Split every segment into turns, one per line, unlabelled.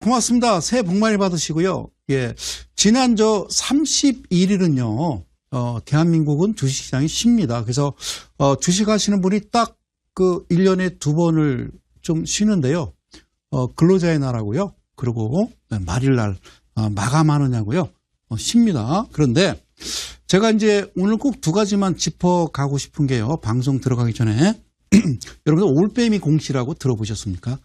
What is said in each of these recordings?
고맙습니다. 새해 복 많이 받으시고요. 예. 지난 31일은요, 대한민국은 주식시장이 쉽니다. 그래서, 주식 하시는 분이 딱 그 1년에 2번을 좀 쉬는데요. 근로자의 날하고요. 그리고 말일날, 마감하느냐고요. 쉽니다. 그런데 제가 이제 오늘 꼭 2가지만 짚어가고 싶은 게요. 방송 들어가기 전에. 여러분들 올빼미 공시라고 들어보셨습니까?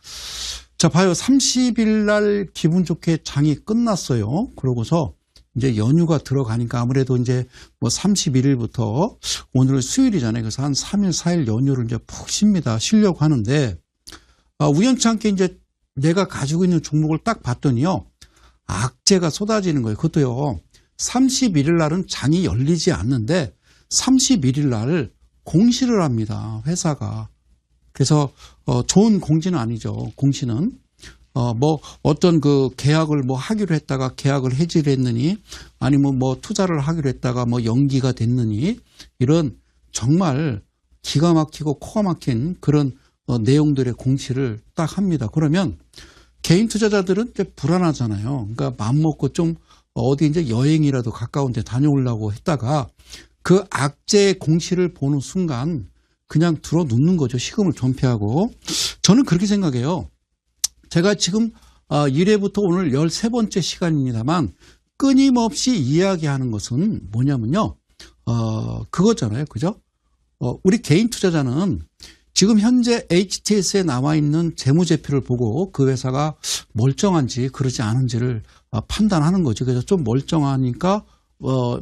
자, 봐요. 30일 날 기분 좋게 장이 끝났어요. 그러고서 이제 연휴가 들어가니까 아무래도 이제 뭐 31일부터 오늘 수요일이잖아요. 그래서 한 3일, 4일 연휴를 이제 푹 쉬려고 하는데, 우연치 않게 이제 내가 가지고 있는 종목을 딱 봤더니요. 악재가 쏟아지는 거예요. 그것도요. 31일 날은 장이 열리지 않는데 31일 날 공시를 합니다. 회사가. 그래서 좋은 공지는 아니죠. 공시는 뭐 어떤 그 계약을 뭐 하기로 했다가 계약을 해지를 했느니 아니면 뭐 투자를 하기로 했다가 뭐 연기가 됐느니 이런 정말 기가 막히고 코가 막힌 그런 내용들의 공시를 딱 합니다. 그러면 개인 투자자들은 이제 불안하잖아요. 그러니까 마음 먹고 좀 어디 이제 여행이라도 가까운 데 다녀오려고 했다가 그 악재의 공시를 보는 순간 그냥 들어 눕는 거죠. 시금을 존폐하고. 저는 그렇게 생각해요. 제가 지금 1회부터 오늘 13번째 시간입니다만 끊임없이 이야기하는 것은 뭐냐면요. 그거잖아요. 그죠? 우리 개인 투자자는 지금 현재 HTS에 나와 있는 재무제표를 보고 그 회사가 멀쩡한지 그러지 않은지를 판단하는 거죠. 그래서 좀 멀쩡하니까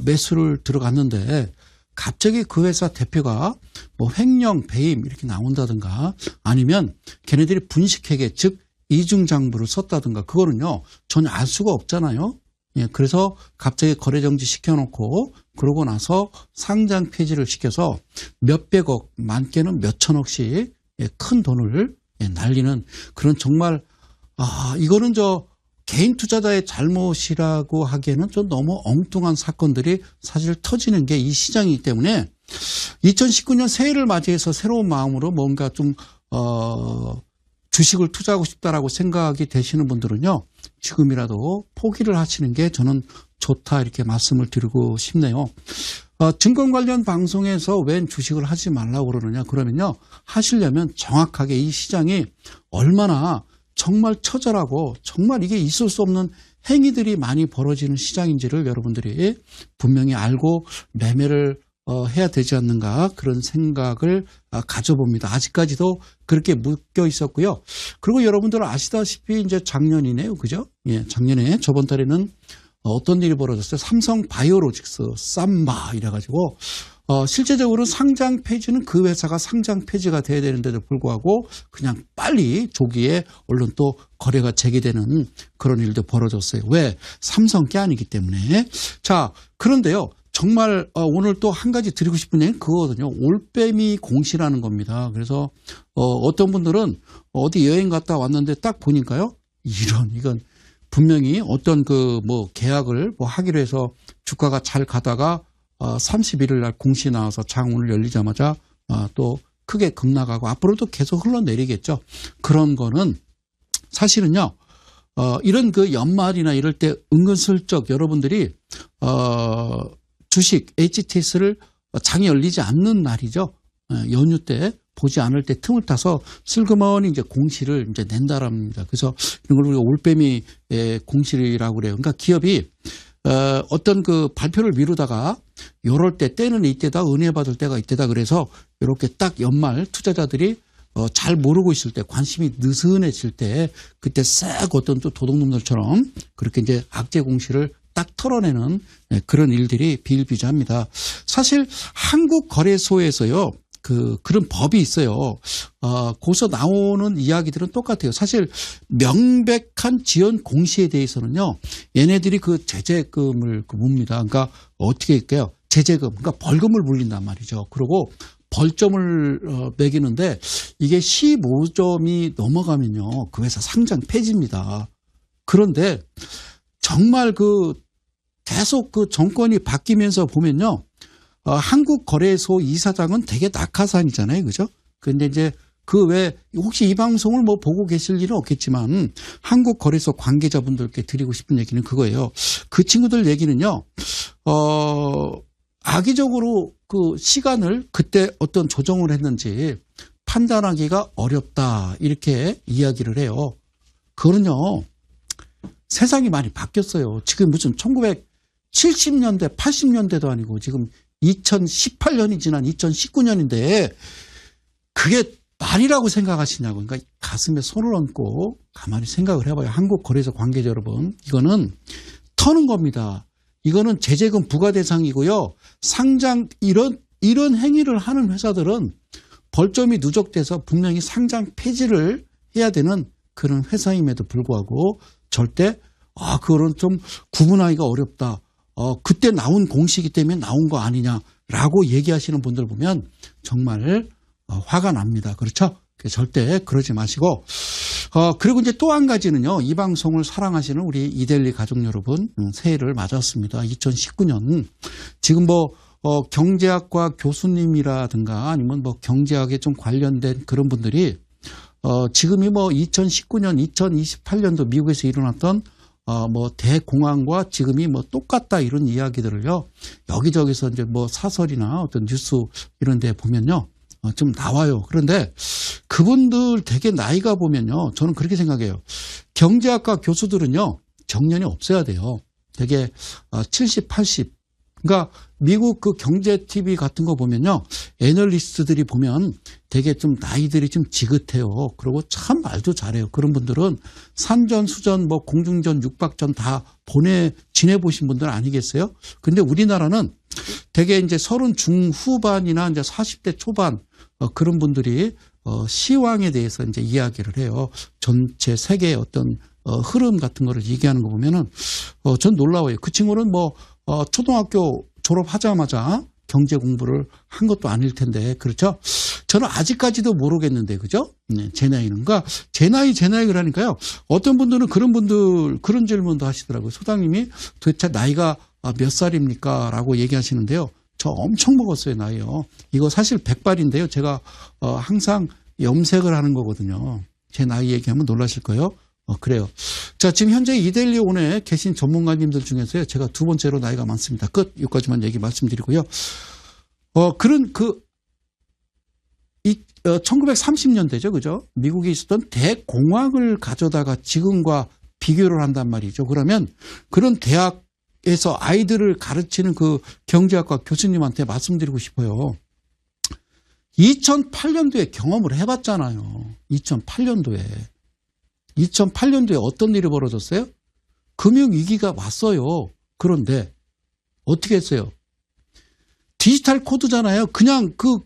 매수를 들어갔는데 갑자기 그 회사 대표가 뭐 횡령, 배임 이렇게 나온다든가 아니면 걔네들이 분식회계 즉 이중장부를 썼다든가 그거는요 전혀 알 수가 없잖아요. 예, 그래서 갑자기 거래정지 시켜놓고 그러고 나서 상장 폐지를 시켜서 몇백억, 많게는 몇천억씩 큰 돈을 날리는 그런 정말 이거는 개인 투자자의 잘못이라고 하기에는 좀 너무 엉뚱한 사건들이 사실 터지는 게 이 시장이기 때문에 2019년 새해를 맞이해서 새로운 마음으로 뭔가 좀 주식을 투자하고 싶다라고 생각이 되시는 분들은요. 지금이라도 포기를 하시는 게 저는 좋다 이렇게 말씀을 드리고 싶네요. 증권 관련 방송에서 웬 주식을 하지 말라고 그러느냐 그러면요. 하시려면 정확하게 이 시장이 얼마나 정말 처절하고 정말 이게 있을 수 없는 행위들이 많이 벌어지는 시장인지를 여러분들이 분명히 알고 매매를 해야 되지 않는가 그런 생각을 가져봅니다. 아직까지도 그렇게 묶여 있었고요. 그리고 여러분들 아시다시피 이제 작년이네요. 그죠? 예, 작년에 저번 달에는 어떤 일이 벌어졌어요? 삼성 바이오로직스, 쌈바 이래가지고 실제적으로 상장 폐지는 그 회사가 상장 폐지가 돼야 되는데도 불구하고 그냥 빨리 조기에 얼른 또 거래가 재개되는 그런 일도 벌어졌어요. 왜? 삼성 게 아니기 때문에. 자, 그런데요. 정말 오늘 또 한 가지 드리고 싶은 얘기는 그거거든요. 올빼미 공시라는 겁니다. 그래서 어떤 분들은 어디 여행 갔다 왔는데 딱 보니까요. 이건 분명히 어떤 그 뭐 계약을 뭐 하기로 해서 주가가 잘 가다가 31일 날 공시 나와서 장 오늘 열리자마자 또 크게 급락하고 앞으로도 계속 흘러내리겠죠. 그런 거는 사실은요. 이런 그 연말이나 이럴 때 은근슬쩍 여러분들이 주식 HTS를 장이 열리지 않는 날이죠. 연휴 때 보지 않을 때 틈을 타서 슬그머니 이제 공시를 이제 낸다랍니다. 그래서 이런 걸 우리가 올빼미 공시라고 그래요. 그러니까 기업이 어떤 그 발표를 미루다가 요럴 때 때는 이때다 은혜 받을 때가 이때다 그래서 이렇게 딱 연말 투자자들이 잘 모르고 있을 때 관심이 느슨해질 때 그때 싹 어떤 또 도둑놈들처럼 그렇게 이제 악재 공시를 딱 털어내는 그런 일들이 비일비재합니다. 사실 한국거래소에서요. 그런 법이 있어요. 거기서 나오는 이야기들은 똑같아요. 사실 명백한 지연 공시에 대해서는요. 얘네들이 그 제재금을 묻습니다. 그러니까 어떻게 할까요? 제재금, 그러니까 벌금을 물린단 말이죠. 그리고 벌점을 매기는데 이게 15점이 넘어가면요. 그 회사 상장 폐지입니다. 그런데 정말 계속 그 정권이 바뀌면서 보면요. 한국거래소 이사장은 되게 낙하산이잖아요. 그죠? 근데 이제 그 외 혹시 이 방송을 뭐 보고 계실 일은 없겠지만 한국거래소 관계자분들께 드리고 싶은 얘기는 그거예요. 그 친구들 얘기는요. 악의적으로 그 시간을 그때 어떤 조정을 했는지 판단하기가 어렵다 이렇게 이야기를 해요. 그거는요. 세상이 많이 바뀌었어요. 지금 무슨 1970년대 80년대도 아니고 지금 2018년이 지난 2019년인데 그게 말이라고 생각하시냐고. 그러니까 가슴에 손을 얹고 가만히 생각을 해봐요. 한국거래소 관계자 여러분. 이거는 터는 겁니다. 이거는 제재금 부과 대상이고요. 상장 이런 행위를 하는 회사들은 벌점이 누적돼서 분명히 상장 폐지를 해야 되는 그런 회사임에도 불구하고 절대 그거는 좀 구분하기가 어렵다. 그때 나온 공시기 때문에 나온 거 아니냐라고 얘기하시는 분들 보면 정말 화가 납니다. 그렇죠? 절대 그러지 마시고 그리고 이제 또 한 가지는요. 이 방송을 사랑하시는 우리 이데일리 가족 여러분 새해를 맞았습니다. 2019년 지금 뭐 경제학과 교수님이라든가 아니면 뭐 경제학에 좀 관련된 그런 분들이 지금이 뭐 2019년 2028년도 미국에서 일어났던 뭐 대공황과 지금이 뭐 똑같다 이런 이야기들을요. 여기저기서 이제 뭐 사설이나 어떤 뉴스 이런 데 보면요. 좀 나와요. 그런데 그분들 되게 나이가 보면요. 저는 그렇게 생각해요. 경제학과 교수들은요. 정년이 없어야 돼요. 되게 70, 80. 그러니까 미국 그 경제 TV 같은 거 보면요. 애널리스트들이 보면 되게 좀 나이들이 좀 지긋해요. 그리고 참 말도 잘해요. 그런 분들은 산전, 수전, 뭐 공중전, 육박전 다 지내보신 분들 아니겠어요? 근데 우리나라는 되게 이제 30 중후반이나 이제 40대 초반 그런 분들이 시황에 대해서 이제 이야기를 해요. 전체 세계의 어떤 흐름 같은 거를 얘기하는 거 보면은 전 놀라워요. 그 친구는 뭐 초등학교 졸업하자마자 경제 공부를 한 것도 아닐 텐데 그렇죠? 저는 아직까지도 모르겠는데 그죠? 네, 제 나이는 그러니까 제 나이 그러니까요. 어떤 분들은 그런 질문도 하시더라고요. 소장님이 도대체 나이가 몇 살입니까? 라고 얘기하시는데요. 저 엄청 먹었어요, 나이요. 이거 사실 백발인데요. 제가 항상 염색을 하는 거거든요. 제 나이 얘기하면 놀라실 거예요. 그래요. 자, 지금 현재 이데일리 온에 계신 전문가님들 중에서요. 제가 두 번째로 나이가 많습니다. 끝. 여기까지만 얘기 말씀드리고요. 1930년대죠. 그죠? 미국에 있었던 대공황을 가져다가 지금과 비교를 한단 말이죠. 그러면 그런 대학에서 아이들을 가르치는 그 경제학과 교수님한테 말씀드리고 싶어요. 2008년도에 경험을 해봤잖아요. 2008년도에 어떤 일이 벌어졌어요? 금융위기가 왔어요. 그런데 어떻게 했어요? 디지털 코드잖아요. 그냥 그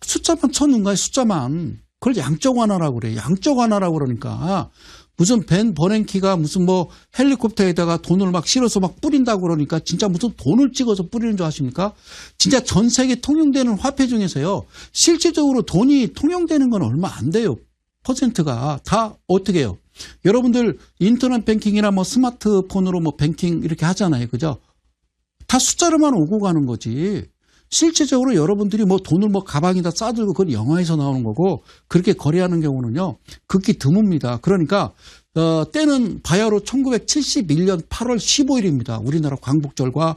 숫자만 쳐놓은 거예요. 숫자만. 그걸 양적 완화라고 그래요. 양적 완화라고 그러니까 무슨 벤 버냉키가 무슨 뭐 헬리콥터에다가 돈을 막 실어서 막 뿌린다고 그러니까 진짜 무슨 돈을 찍어서 뿌리는 줄 아십니까? 진짜 전 세계 통용되는 화폐 중에서요. 실질적으로 돈이 통용되는 건 얼마 안 돼요. 퍼센트가 다 어떻게 해요? 여러분들 인터넷 뱅킹이나 뭐 스마트폰으로 뭐 뱅킹 이렇게 하잖아요. 그죠? 다 숫자로만 오고 가는 거지. 실질적으로 여러분들이 뭐 돈을 뭐 가방에다 싸들고 그건 영화에서 나오는 거고 그렇게 거래하는 경우는요. 극히 드뭅니다. 그러니까 때는 바야흐로 1971년 8월 15일입니다. 우리나라 광복절과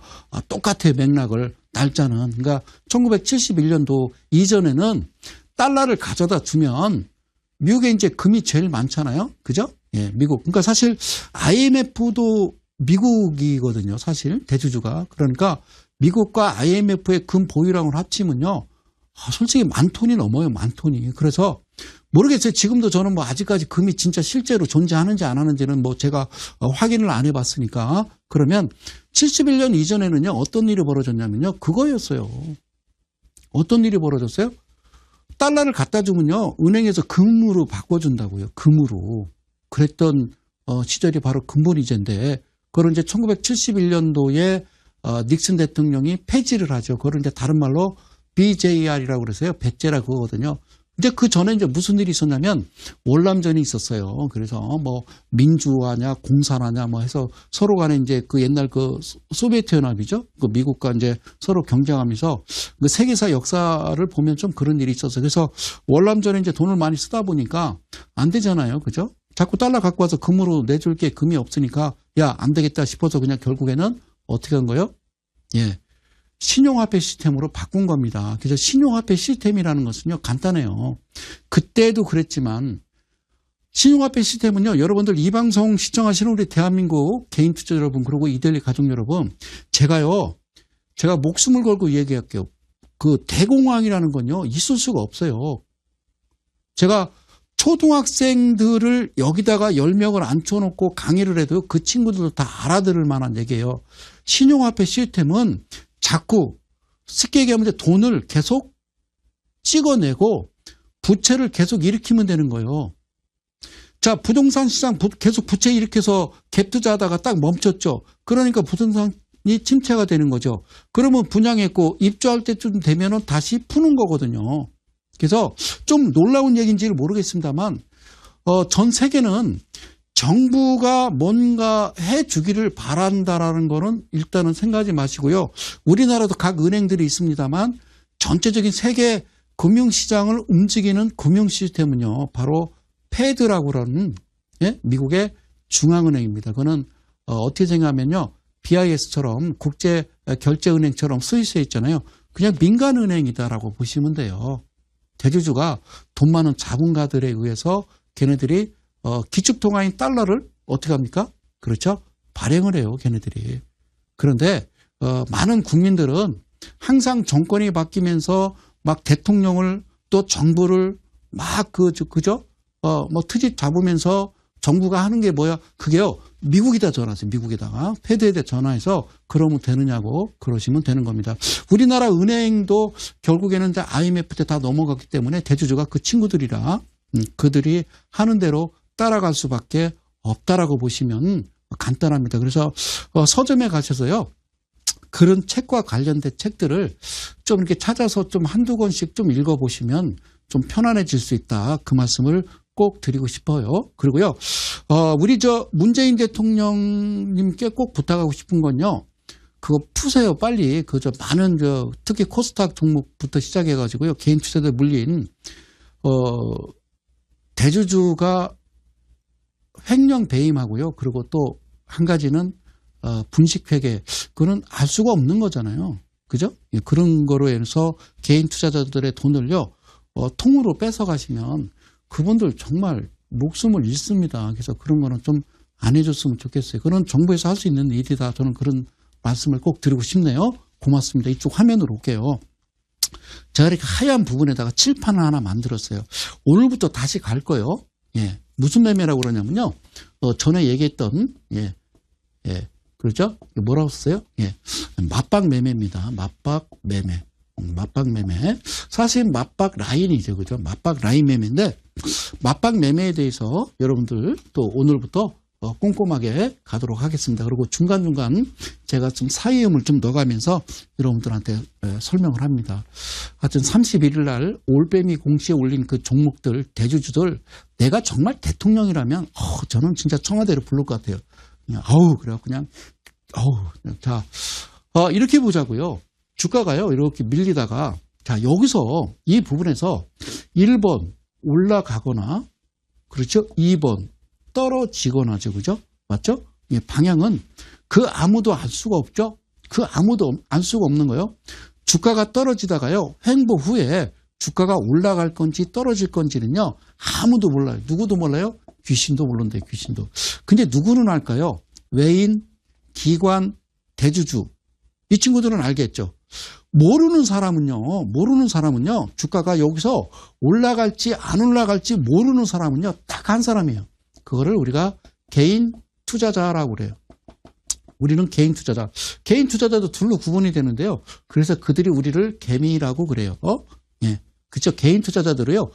똑같아요. 맥락을 날짜는. 그러니까 1971년도 이전에는 달러를 가져다 주면 미국에 이제 금이 제일 많잖아요. 그죠? 예, 미국. 그러니까 사실 IMF도 미국이거든요. 사실 대주주가. 그러니까 미국과 IMF의 금 보유량을 합치면요. 솔직히 10,000톤이 넘어요. 10,000톤이. 그래서 모르겠어요. 지금도 저는 뭐 아직까지 금이 진짜 실제로 존재하는지 안 하는지는 뭐 제가 확인을 안 해봤으니까. 그러면 71년 이전에는요. 어떤 일이 벌어졌냐면요. 그거였어요. 어떤 일이 벌어졌어요? 달러를 갖다 주면요. 은행에서 금으로 바꿔준다고요. 금으로. 그랬던 시절이 바로 근본이제인데 그걸 이제 1971년도에 닉슨 대통령이 폐지를 하죠. 그걸 이제 다른 말로 BJR이라고 그러세요. 배째라 그거거든요. 이제 그 전에 이제 무슨 일이 있었냐면 월남전이 있었어요. 그래서 뭐 민주화냐 공산화냐 뭐 해서 서로 간에 이제 그 옛날 그 소비에트 연합이죠. 그 미국과 이제 서로 경쟁하면서 그 세계사 역사를 보면 좀 그런 일이 있었어요. 그래서 월남전에 이제 돈을 많이 쓰다 보니까 안 되잖아요. 그죠? 자꾸 달러 갖고 와서 금으로 내줄 게 금이 없으니까 야, 안 되겠다 싶어서 그냥 결국에는 어떻게 한 거예요? 예. 신용화폐 시스템으로 바꾼 겁니다. 그래서 신용화폐 시스템이라는 것은요, 간단해요. 그때도 그랬지만, 신용화폐 시스템은요, 여러분들 이 방송 시청하시는 우리 대한민국 개인 투자 여러분, 그리고 이데일리 가족 여러분, 제가 목숨을 걸고 얘기할게요. 그 대공황이라는 건요, 있을 수가 없어요. 제가 초등학생들을 여기다가 10명을 앉혀놓고 강의를 해도 그 친구들도 다 알아들을 만한 얘기예요. 신용화폐 시스템은 자꾸 쉽게 얘기하면 돈을 계속 찍어내고 부채를 계속 일으키면 되는 거예요. 자, 부동산 시장 계속 부채 일으켜서 갭 투자하다가 딱 멈췄죠. 그러니까 부동산이 침체가 되는 거죠. 그러면 분양했고 입주할 때쯤 되면은 다시 푸는 거거든요. 그래서 좀 놀라운 얘기인지를 모르겠습니다만 전 세계는 정부가 뭔가 해주기를 바란다라는 거는 일단은 생각하지 마시고요. 우리나라도 각 은행들이 있습니다만 전체적인 세계 금융시장을 움직이는 금융 시스템은요. 바로 패드라고 하는 미국의 중앙은행입니다. 그거는 어떻게 생각하면요. BIS처럼 국제결제은행처럼 스위스에 있잖아요. 그냥 민간은행이다라고 보시면 돼요. 대주주가 돈 많은 자본가들에 의해서 걔네들이 기축통화인 달러를 어떻게 합니까? 그렇죠? 발행을 해요, 걔네들이. 그런데 많은 국민들은 항상 정권이 바뀌면서 막 대통령을 또 정부를 막 그죠? 뭐 트집 잡으면서 정부가 하는 게 뭐야? 그게요. 미국에다 전화하세요. 미국에다가 패드에다 전화해서 그러면 되느냐고 그러시면 되는 겁니다. 우리나라 은행도 결국에는 이제 IMF 때 다 넘어갔기 때문에 대주주가 그 친구들이라 그들이 하는 대로 따라갈 수밖에 없다라고 보시면 간단합니다. 그래서 서점에 가셔서요. 그런 책과 관련된 책들을 좀 이렇게 찾아서 좀 한두 권씩 좀 읽어보시면 좀 편안해질 수 있다. 그 말씀을 꼭 드리고 싶어요. 그리고요, 우리 문재인 대통령님께 꼭 부탁하고 싶은 건요, 그거 푸세요, 빨리. 많은 특히 코스닥 종목부터 시작해가지고요, 개인 투자들 물린, 대주주가 횡령 배임하고요, 그리고 또 한 가지는, 분식회계. 그거는 알 수가 없는 거잖아요. 그죠? 그런 거로 해서 개인 투자자들의 돈을요, 통으로 뺏어가시면 그분들 정말 목숨을 잃습니다. 그래서 그런 거는 좀 안 해줬으면 좋겠어요. 그런 정부에서 할 수 있는 일이다. 저는 그런 말씀을 꼭 드리고 싶네요. 고맙습니다. 이쪽 화면으로 올게요. 제가 이렇게 하얀 부분에다가 칠판을 하나 만들었어요. 오늘부터 다시 갈 거예요. 예. 무슨 매매라고 그러냐면요. 전에 얘기했던, 그렇죠? 뭐라고 썼어요? 예. 맞박 매매입니다. 맞박 매매. 맞박 매매. 사실 맞박 라인이죠. 그죠? 맞박 라인 매매인데, 맞박 매매에 대해서 여러분들 또 오늘부터 꼼꼼하게 가도록 하겠습니다. 그리고 중간중간 제가 좀 사이음을 좀 넣어가면서 여러분들한테 설명을 합니다. 하여튼 31일 날 올빼미 공시에 올린 그 종목들, 대주주들, 내가 정말 대통령이라면, 저는 진짜 청와대로 부를 것 같아요. 그냥, 자, 이렇게 보자고요. 주가가요, 이렇게 밀리다가, 자, 여기서, 이 부분에서 1번 올라가거나, 그렇죠? 2번 떨어지거나죠. 그죠? 맞죠? 예, 방향은 그 아무도 알 수가 없죠? 그 아무도 알 수가 없는 거예요. 주가가 떨어지다가요, 횡보 후에 주가가 올라갈 건지 떨어질 건지는요, 아무도 몰라요. 누구도 몰라요? 귀신도 모른대요, 귀신도. 근데 누구는 알까요? 외인, 기관, 대주주. 이 친구들은 알겠죠. 모르는 사람은요, 주가가 여기서 올라갈지 안 올라갈지 모르는 사람은요, 딱 한 사람이에요. 그거를 우리가 개인 투자자라고 그래요. 우리는 개인 투자자. 개인 투자자도 둘로 구분이 되는데요. 그래서 그들이 우리를 개미라고 그래요. 예. 그렇죠. 개인 투자자들은요,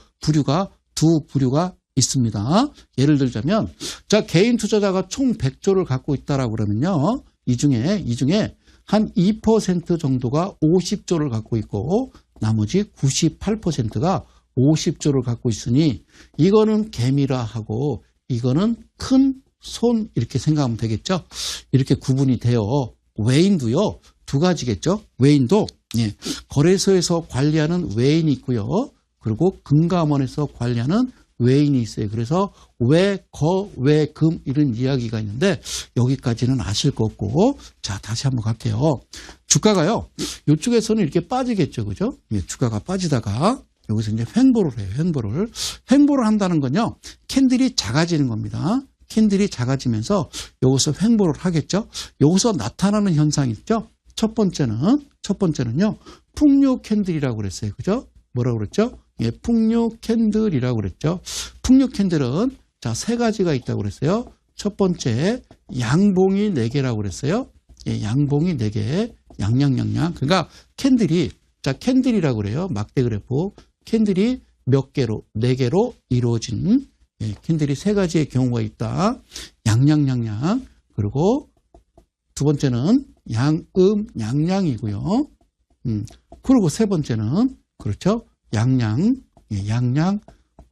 두 부류가 있습니다. 예를 들자면, 자, 개인 투자자가 총 100조를 갖고 있다라고 그러면요. 이 중에 한 2% 정도가 50조를 갖고 있고, 나머지 98%가 50조를 갖고 있으니 이거는 개미라 하고 이거는 큰 손 이렇게 생각하면 되겠죠. 이렇게 구분이 돼요. 외인도요. 두 가지겠죠. 외인도 거래소에서 관리하는 외인이 있고요. 그리고 금감원에서 관리하는 외인이 있어요. 그래서 외, 거, 외, 금 이런 이야기가 있는데 여기까지는 아실 거 없고 자 다시 한번 갈게요. 주가가요. 이쪽에서는 이렇게 빠지겠죠. 그죠? 주가가 빠지다가 여기서 이제 횡보를 해요. 횡보를 한다는 건요. 캔들이 작아지는 겁니다. 캔들이 작아지면서 여기서 횡보를 하겠죠. 여기서 나타나는 현상이 있죠. 첫 번째는요. 풍류 캔들이라고 그랬어요. 그죠? 뭐라고 그랬죠? 풍류 캔들이라고 그랬죠. 풍류 캔들은 자, 세 가지가 있다고 그랬어요. 첫 번째, 양봉이 4개라고 그랬어요. 양봉이 4개, 양양양양. 그러니까 캔들이, 자, 캔들이라고 그래요. 막대 그래프. 캔들이 몇 개로, 4개로 이루어진 캔들이 3가지의 경우가 있다. 양양양양. 그리고 두 번째는 양양이고요. 그리고 세 번째는 그렇죠. 양양,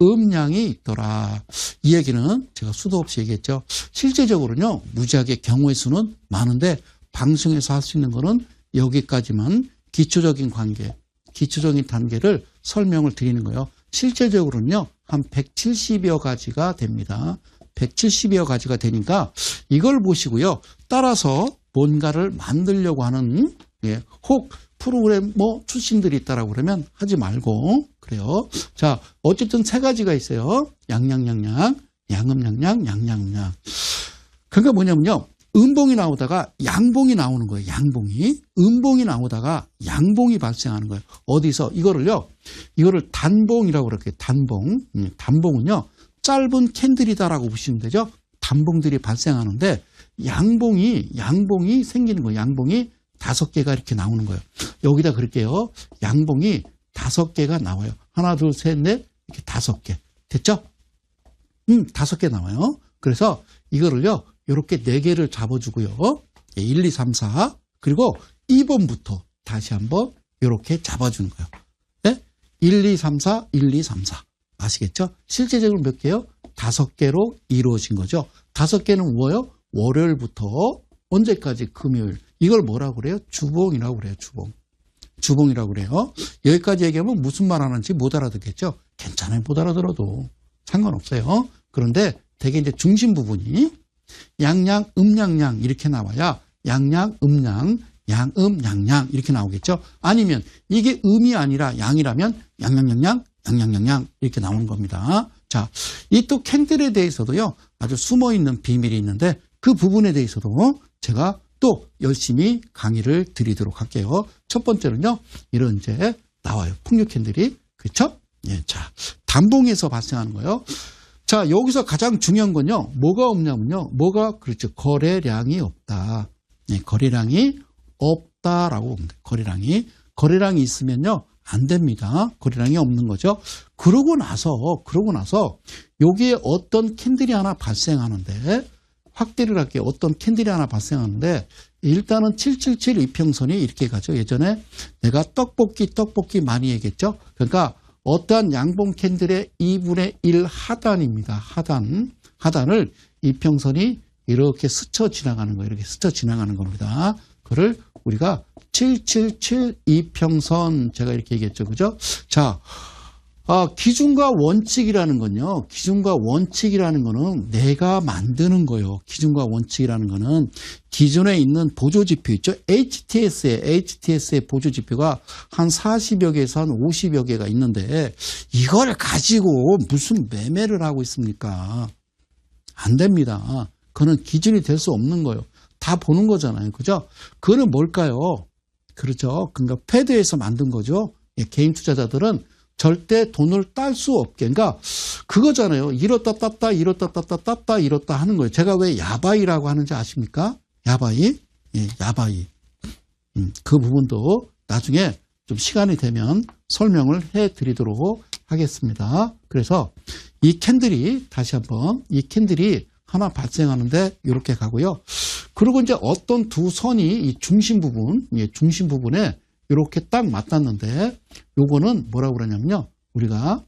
음양이 있더라. 이 얘기는 제가 수도 없이 얘기했죠. 실제적으로는요. 무지하게 경우의 수는 많은데 방송에서 할 수 있는 거는 여기까지만 기초적인 관계, 기초적인 단계를 설명을 드리는 거예요. 실제적으로는요. 한 170여 가지가 됩니다. 170여 가지가 되니까 이걸 보시고요. 따라서 뭔가를 만들려고 하는 혹 프로그램 출신들이 있다라고 그러면 하지 말고 그래요. 자, 어쨌든 3가지가 있어요. 양양양양, 양음양양, 양양양. 그러니까 뭐냐면요. 음봉이 나오다가 양봉이 나오는 거예요. 양봉이. 음봉이 나오다가 양봉이 발생하는 거예요. 어디서? 이거를 단봉이라고 그럴게요. 단봉. 단봉은요. 짧은 캔들이다라고 보시면 되죠. 단봉들이 발생하는데 양봉이 생기는 거예요. 양봉이 5개가 이렇게 나오는 거예요. 여기다 그럴게요. 양봉이 5개가 나와요. 하나, 둘, 셋, 넷, 이렇게 5개. 됐죠? 5개 나와요. 그래서 이거를요, 이렇게 4개를 잡아주고요. 1, 2, 3, 4. 그리고 2번부터 다시 한번 이렇게 잡아주는 거예요. 네? 1, 2, 3, 4, 1, 2, 3, 4. 아시겠죠? 실제적으로 몇 개요? 5개로 이루어진 거죠. 5개는 뭐예요? 월요일부터 언제까지? 금요일. 이걸 뭐라고 그래요? 주봉이라고 그래요. 주봉이라고 그래요. 여기까지 얘기하면 무슨 말 하는지 못 알아듣겠죠? 괜찮아요. 못 알아들어도 상관없어요. 그런데 되게 이제 중심 부분이 양양, 음양양 이렇게 나와야 양양, 음양, 양음, 양양 이렇게 나오겠죠? 아니면 이게 음이 아니라 양이라면 양양양양, 양양양양 이렇게 나오는 겁니다. 자, 이 또 캔들에 대해서도요. 아주 숨어있는 비밀이 있는데 그 부분에 대해서도 제가 또 열심히 강의를 드리도록 할게요. 첫 번째는요. 이런 이제 나와요. 풍류 캔들이. 그렇죠? 예, 자, 단봉에서 발생하는 거예요. 자, 여기서 가장 중요한 건요. 뭐가 없냐면요. 그렇죠. 거래량이 없다. 네, 거래량이 없다라고 봅니다. 거래량이 있으면요. 안 됩니다. 거래량이 없는 거죠. 그러고 나서 여기에 어떤 캔들이 하나 발생하는데 확대를 할게요. 어떤 캔들이 하나 발생하는데 일단은 777 이평선이 이렇게 가죠. 예전에 내가 떡볶이 많이 얘기했죠. 그러니까 어떠한 양봉 캔들의 2분의 1 하단입니다. 하단을 이평선이 이렇게 스쳐 지나가는 거예요. 이렇게 스쳐 지나가는 겁니다. 그를 우리가 777 이평선 제가 이렇게 얘기했죠. 그죠? 자, 기준과 원칙이라는 건요. 기준과 원칙이라는 거는 내가 만드는 거예요. 기준과 원칙이라는 거는 기존에 있는 보조지표 있죠. HTS의 보조지표가 한 40여 개에서 한 50여 개가 있는데 이걸 가지고 무슨 매매를 하고 있습니까? 안 됩니다. 그거는 기준이 될 수 없는 거예요. 다 보는 거잖아요. 그죠? 그거는 뭘까요? 그렇죠. 그러니까 패드에서 만든 거죠. 개인 투자자들은 절대 돈을 딸 수 없게. 그러니까 그거잖아요. 잃었다 땄다 잃었다 하는 거예요. 제가 왜 야바이라고 하는지 아십니까? 야바이. 예, 야바이. 그 부분도 나중에 좀 시간이 되면 설명을 해드리도록 하겠습니다. 그래서 이 캔들이 다시 한번 이 캔들이 하나 발생하는데 이렇게 가고요. 그리고 이제 어떤 두 선이 이 중심 부분에 이렇게 딱 맞닿는데 요거는 뭐라고 그러냐면요. 우리가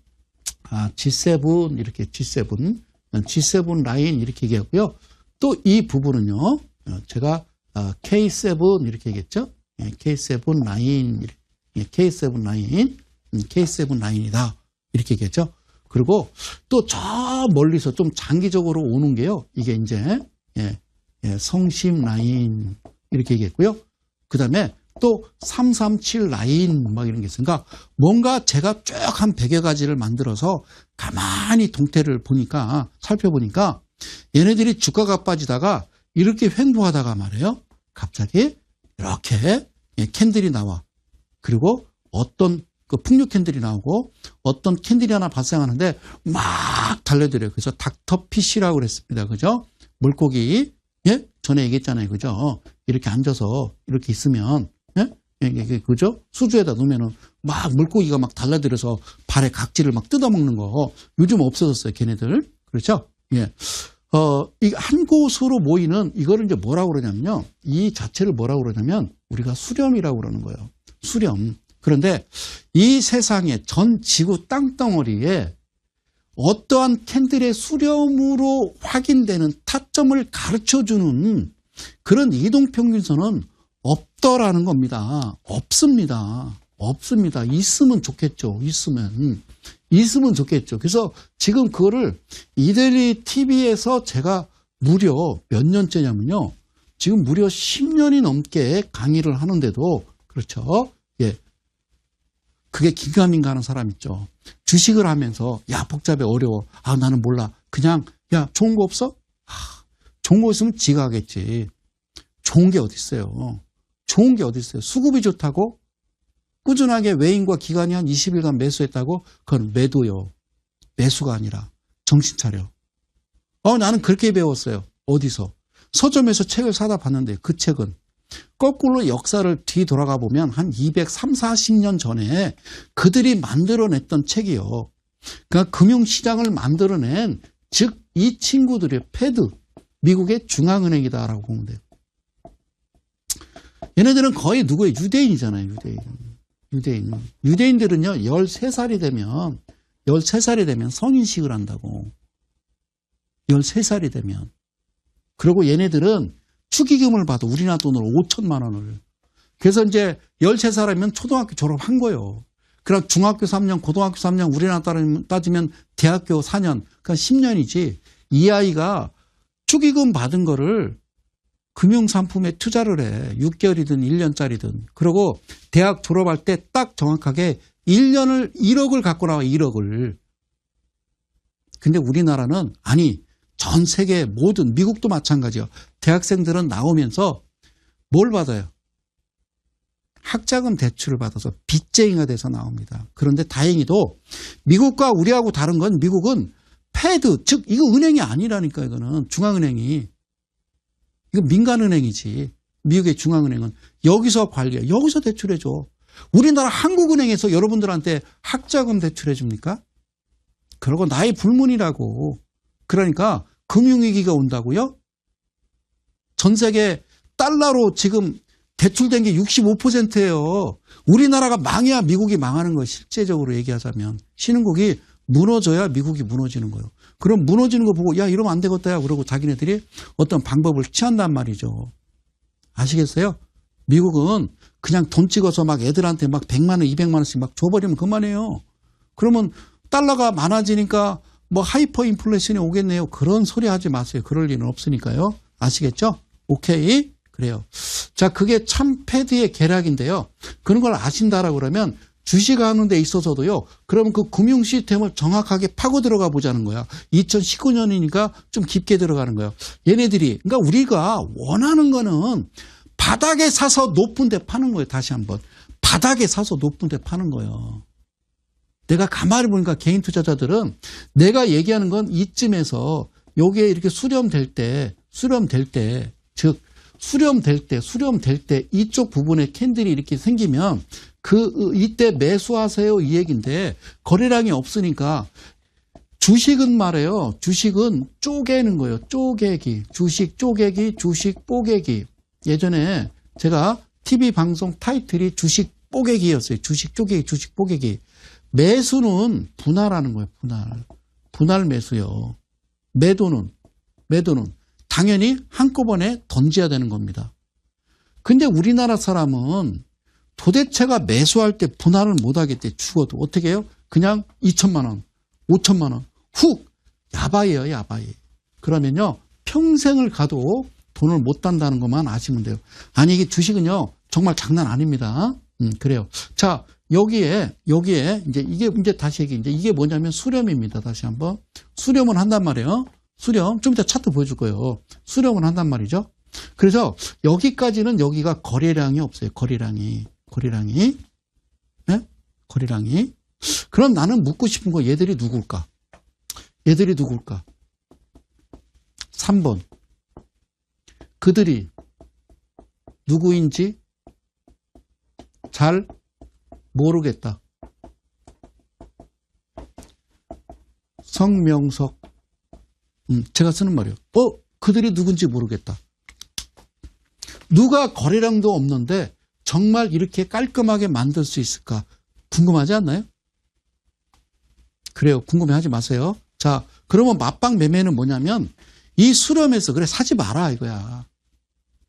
G7 이렇게 G7 라인 이렇게 얘기하고요. 또 이 부분은요. 제가 K7 이렇게 얘기했죠. K7 라인, K7 라인, K7 라인이다 이렇게 얘기했죠. 그리고 또 저 멀리서 좀 장기적으로 오는 게요. 이게 이제 성심 라인 이렇게 얘기했고요. 그 다음에 또 337 라인 막 이런 게 있으니까 뭔가 제가 쭉 한 100여 가지를 만들어서 가만히 동태를 보니까 살펴보니까 얘네들이 주가가 빠지다가 이렇게 횡보하다가 말이에요. 갑자기 이렇게 캔들이 나와. 그리고 어떤 그 풍류 캔들이 나오고 어떤 캔들이 하나 발생하는데 막 달려들어요. 그래서 닥터피쉬라고 그랬습니다. 그죠? 물고기 전에 얘기했잖아요. 그죠? 이렇게 앉아서 이렇게 있으면 그죠? 수주에다 놓으면은 막 물고기가 막 달라들어서 발에 각질을 막 뜯어먹는 거 요즘 없어졌어요. 걔네들. 그렇죠? 이 한 곳으로 모이는 이거를 이제 뭐라고 그러냐면요. 이 자체를 뭐라고 그러냐면 우리가 수렴이라고 그러는 거예요. 수렴. 그런데 이 세상의 전 지구 땅덩어리에 어떠한 캔들의 수렴으로 확인되는 타점을 가르쳐주는 그런 이동평균선은 없더라는 겁니다. 없습니다. 있으면 좋겠죠. 있으면 좋겠죠. 그래서 지금 그거를 이데일리 TV에서 제가 무려 몇 년째냐면요. 지금 무려 10년이 넘게 강의를 하는데도 그렇죠. 그게 긴가민가 하는 사람 있죠. 주식을 하면서 야 복잡해 어려워. 나는 몰라. 그냥 야 좋은 거 없어? 좋은 거 있으면 지가 하겠지. 좋은 게 어디 있어요. 좋은 게 어디 있어요. 수급이 좋다고 꾸준하게 외인과 기관이 한 20일간 매수했다고 그건 매도요. 매수가 아니라 정신 차려. 나는 그렇게 배웠어요. 어디서? 서점에서 책을 사다 봤는데 그 책은 거꾸로 역사를 뒤돌아가 보면 한 230-40년 전에 그들이 만들어냈던 책이요. 그러니까 금융시장을 만들어낸 즉 이 친구들의 패드 미국의 중앙은행이다라고 보면 돼요. 얘네들은 거의 누구예요? 유대인이잖아요. 유대인들은요 13살이 되면 성인식을 한다고. 13살이 되면. 그리고 얘네들은 축의금을 받아. 우리나라 돈으로 5천만 원을. 그래서 이제 13살이면 초등학교 졸업한 거예요. 그럼 중학교 3년, 고등학교 3년, 우리나라 따지면 대학교 4년, 그러니까 10년이지. 이 아이가 축의금 받은 거를 금융상품에 투자를 해. 6개월이든 1년짜리든. 그리고 대학 졸업할 때 딱 정확하게 1억을 갖고 나와, 1억을. 근데 우리나라는 전 세계 모든 미국도 마찬가지요. 대학생들은 나오면서 뭘 받아요? 학자금 대출을 받아서 빚쟁이가 돼서 나옵니다. 그런데 다행히도 미국과 우리하고 다른 건 미국은 패드, 즉 이거 은행이 아니라니까. 이거는 중앙은행이. 이거 민간은행이지. 미국의 중앙은행은 여기서 관리해. 여기서 대출해줘. 우리나라 한국은행에서 여러분들한테 학자금 대출해줍니까? 그러고 나의 불문이라고. 그러니까 금융위기가 온다고요? 전 세계 달러로 지금 대출된 게 65%예요. 우리나라가 망해야 미국이 망하는 거예요. 실제적으로 얘기하자면. 신흥국이 무너져야 미국이 무너지는 거예요. 그럼 무너지는 거 보고 야 이러면 안 되겠다 그러고 자기네들이 어떤 방법을 취한단 말이죠. 아시겠어요? 미국은 그냥 돈 찍어서 막 애들한테 막 100만 원, 200만 원씩 막 줘버리면 그만해요. 그러면 달러가 많아지니까 뭐 하이퍼 인플레이션이 오겠네요. 그런 소리 하지 마세요. 그럴 일은 없으니까요. 아시겠죠? 오케이. 그래요. 자, 그게 참 패드의 계략인데요. 그런 걸 아신다라고 그러면 주식하는 데 있어서도요. 그러면 그 금융 시스템을 정확하게 파고 들어가 보자는 거야. 2019년이니까 좀 깊게 들어가는 거예요. 얘네들이 그러니까 우리가 원하는 거는 바닥에 사서 높은 데 파는 거예요. 다시 한번. 바닥에 사서 높은 데 파는 거예요. 내가 가만히 보니까 개인 투자자들은 내가 얘기하는 건 이쯤에서 요게 이렇게 수렴될 때 즉 수렴될 때 이쪽 부분에 캔들이 이렇게 생기면 이때 매수하세요 이 얘기인데 거래량이 없으니까 주식은 말이에요. 주식은 쪼개는 거예요. 쪼개기. 주식 쪼개기, 주식 뽀개기. 예전에 제가 TV 방송 타이틀이 주식 뽀개기였어요. 주식 쪼개기, 주식 뽀개기. 매수는 분할하는 거예요. 분할 매수요. 매도는 당연히 한꺼번에 던져야 되는 겁니다. 근데 우리나라 사람은 도대체가 매수할 때 분할을 못 하겠대. 죽어도. 어떻게 해요? 그냥 2천만 원, 5천만 원 훅. 야바이에요. 야바이. 그러면요. 평생을 가도 돈을 못 단다는 것만 아시면 돼요. 아니 이게 주식은요. 정말 장난 아닙니다. 그래요. 자, 여기에 이제 이게 다시 얘기 이게 뭐냐면 수렴입니다. 다시 한번. 수렴을 한단 말이에요. 수렴. 좀 이따 차트 보여줄 거예요. 수렴을 한단 말이죠. 그래서 여기까지는 여기가 거래량이 없어요. 거래량이. 네? 거래량이. 그럼 나는 묻고 싶은 거 얘들이 누굴까? 3번. 그들이 누구인지 잘 모르겠다. 성명석. 제가 쓰는 말이에요. 그들이 누군지 모르겠다. 누가 거래량도 없는데 정말 이렇게 깔끔하게 만들 수 있을까? 궁금하지 않나요? 그래요. 궁금해하지 마세요. 자, 그러면 맞방 매매는 뭐냐면 이 수렴에서 그래 사지 마라 이거야.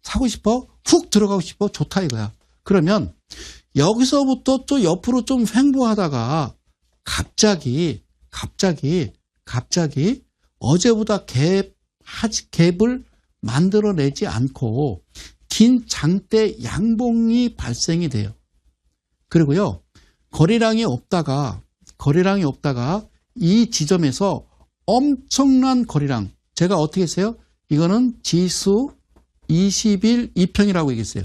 사고 싶어? 훅 들어가고 싶어? 좋다 이거야. 그러면 여기서부터 또 옆으로 좀 횡보하다가 갑자기 어제보다 갭을 만들어내지 않고 긴 장대 양봉이 발생이 돼요. 그리고요. 거래량이 없다가 이 지점에서 엄청난 거래량. 제가 어떻게 했어요? 이거는 지수 20일 2평이라고 얘기했어요.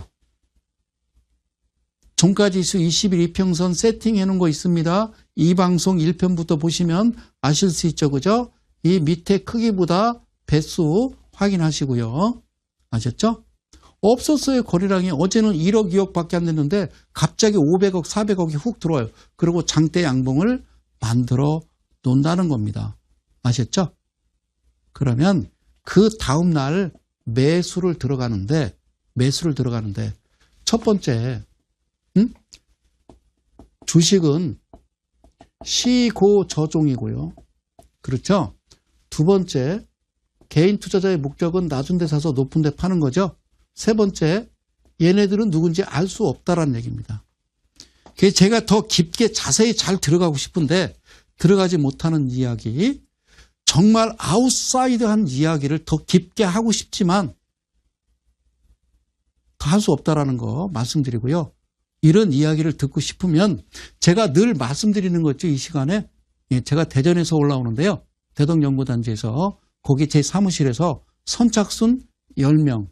종가지수 20일 2평선 세팅해 놓은 거 있습니다. 이 방송 1편부터 보시면 아실 수 있죠. 그죠? 이 밑에 크기보다 배수 확인하시고요. 아셨죠? 없었어요. 거래량이. 어제는 1억 2억 밖에 안 됐는데 갑자기 500억 400억이 훅 들어와요. 그리고 장대 양봉을 만들어 놓는다는 겁니다. 아셨죠? 그러면 그 다음날 매수를 들어가는데 첫 번째 주식은 시고저종이고요. 그렇죠? 두 번째 개인 투자자의 목적은 낮은 데 사서 높은 데 파는 거죠. 세 번째 얘네들은 누군지 알 수 없다라는 얘기입니다. 제가 더 깊게 자세히 잘 들어가고 싶은데 들어가지 못하는 이야기, 정말 아웃사이드한 이야기를 더 깊게 하고 싶지만 더 할 수 없다라는 거 말씀드리고요. 이런 이야기를 듣고 싶으면 제가 늘 말씀드리는 거죠. 이 시간에 제가 대전에서 올라오는데요. 대덕연구단지에서 거기 제 사무실에서 선착순 10명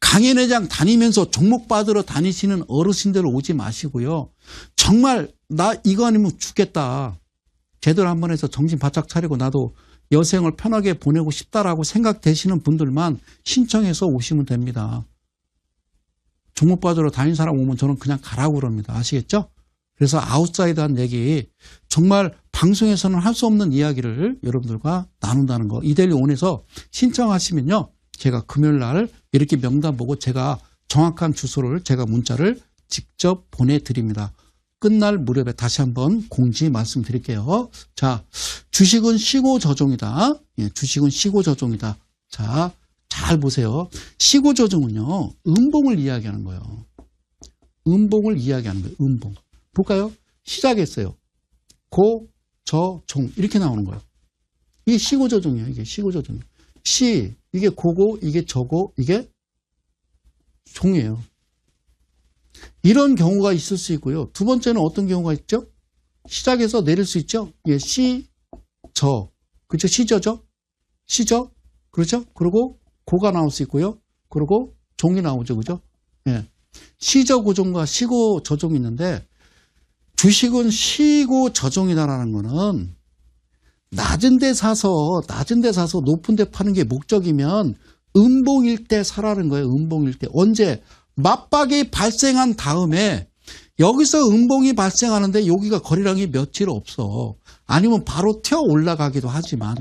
강연회장 다니면서 종목 받으러 다니시는 어르신들 오지 마시고요. 정말 나 이거 아니면 죽겠다. 제대로 한번 해서 정신 바짝 차리고 나도 여생을 편하게 보내고 싶다라고 생각되시는 분들만 신청해서 오시면 됩니다. 종목 받으러 다닌 사람 오면 저는 그냥 가라고 그럽니다. 아시겠죠? 그래서 아웃사이드한 얘기, 정말 방송에서는 할 수 없는 이야기를 여러분들과 나눈다는 거. 이데일리 온에서 신청하시면요. 제가 금요일 날 이렇게 명단 보고 제가 정확한 주소를 제가 문자를 직접 보내드립니다. 끝날 무렵에 다시 한번 공지 말씀드릴게요. 자, 주식은 시고저종이다. 예, 주식은 시고저종이다. 자, 잘 보세요. 시고저종은요, 음봉을 이야기하는 거예요. 음봉을 이야기하는 거예요. 음봉. 볼까요? 시작했어요. 고, 저, 종. 이렇게 나오는 거예요. 이게 시고저종이에요. 이게 시고저종이에요. 시, 이게 고고, 이게 저고, 이게 종이에요. 이런 경우가 있을 수 있고요. 두 번째는 어떤 경우가 있죠? 시작해서 내릴 수 있죠? 예, 시, 저. 그렇죠? 시저죠? 시저. 그렇죠? 그리고 고가 나올 수 있고요. 그리고 종이 나오죠. 그죠? 예. 시저 고종과 시고 저종이 있는데 주식은 시고 저종이다라는 거는 낮은 데 사서 높은 데 파는 게 목적이면 음봉일 때 사라는 거예요. 음봉일 때. 언제? 맞박이 발생한 다음에 여기서 음봉이 발생하는데 여기가 거래량이 며칠 없어. 아니면 바로 튀어 올라가기도 하지만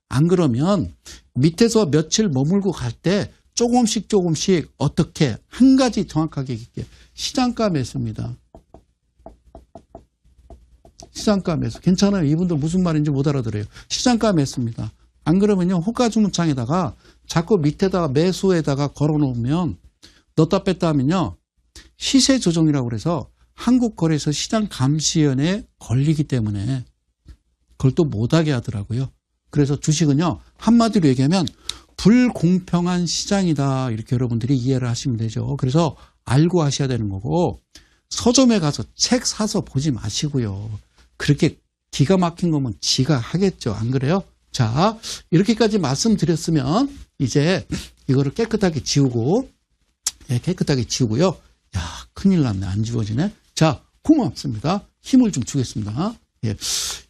안 그러면 밑에서 며칠 머물고 갈 때 조금씩 어떻게 한 가지 정확하게 얘기할게요. 시장가 매수입니다. 시장가 매수. 괜찮아요. 이분들 무슨 말인지 못 알아들어요. 시장가 매수입니다. 안 그러면요. 호가주문창에다가 자꾸 밑에다가 매수에다가 걸어놓으면 넣었다 뺐다 하면요. 시세 조정이라고 그래서 한국거래소 시장감시위원회에 걸리기 때문에 그걸 또 못하게 하더라고요. 그래서 주식은요. 한마디로 얘기하면 불공평한 시장이다. 이렇게 여러분들이 이해를 하시면 되죠. 그래서 알고 하셔야 되는 거고 서점에 가서 책 사서 보지 마시고요. 그렇게 기가 막힌 거면 지가 하겠죠. 안 그래요? 자, 이렇게까지 말씀드렸으면 이제 이거를 깨끗하게 지우고 깨끗하게 지우고요. 야, 큰일 났네. 안 지워지네. 자, 고맙습니다. 힘을 좀 주겠습니다. 예.